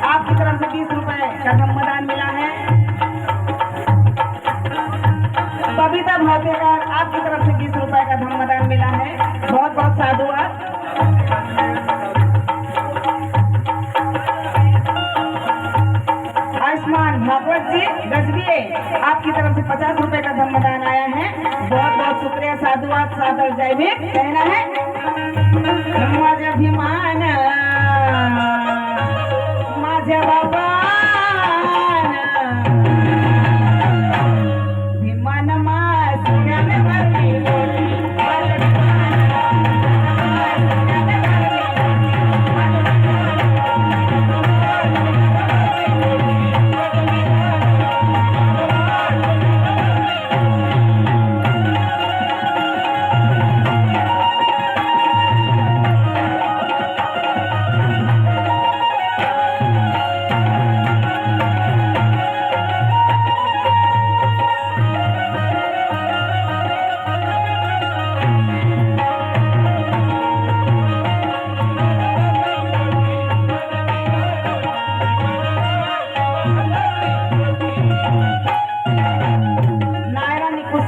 आपकी तरफ से 20 रुपए का सम्मान मिला है। बबीता भातेकर आपकी तरफ से 20 रुपए का सम्मान मिला है। बहुत बहुत साधुवाद। आयुष्मान भागवत जी गजबीए आपकी तरफ से 50 रुपए का सम्मान आया है। बहुत बहुत शुक्रिया, साधुवाद, सादर जय भीम कहना है। माझा अभिमान माझ्या बाबान विमान मासुऱ्याने भरली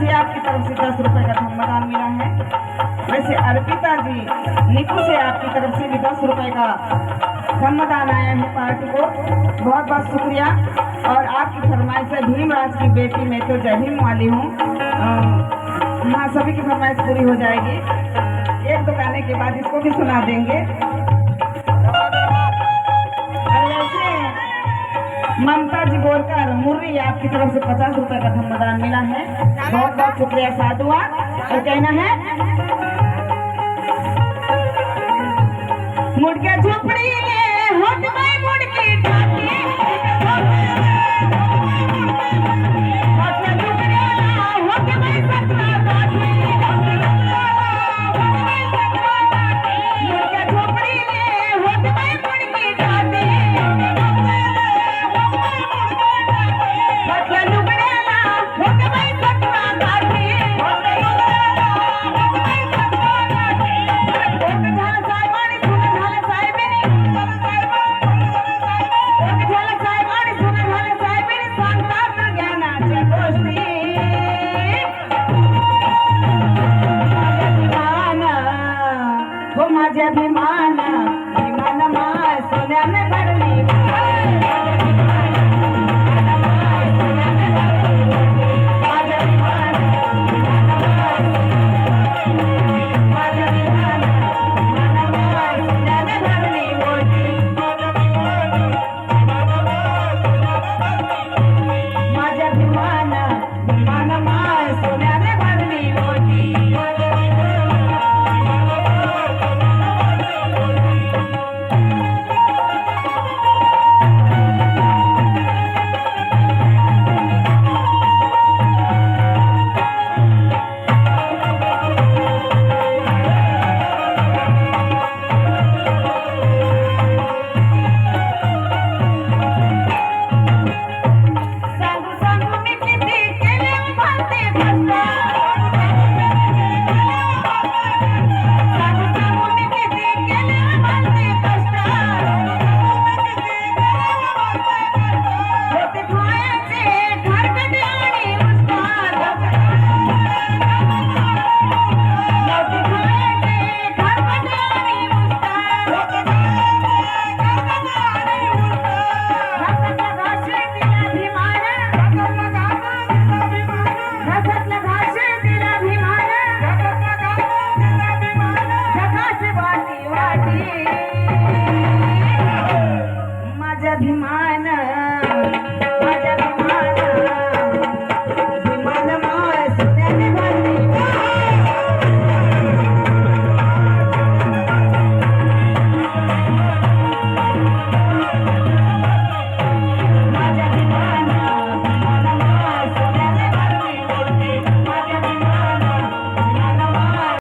आपकी तरफ से 10 रुपए का सम्मान मिला है। वैसे अर्पिता जी निकू से आपकी तरफ से भी 10 रुपए का सम्मान आया है पार्टी को। बहुत बहुत शुक्रिया। और आपकी फरमाइश है भीमराज की बेटी, मैं तो जय भीम वाली हूँ। हाँ, सभी की फरमाइश पूरी हो जाएगी। एक दो गाने के बाद इसको भी सुना देंगे। ममता जी बोलकर मुर्री आपकी तरफ से 50 रुपए का सम्मान मिला है। बहुत बहुत शुक्रिया, साधुवाद। और कहना है मुड़के झोपड़ी होट में मुड़की माला ही मन माय सोन्याने भरली माय.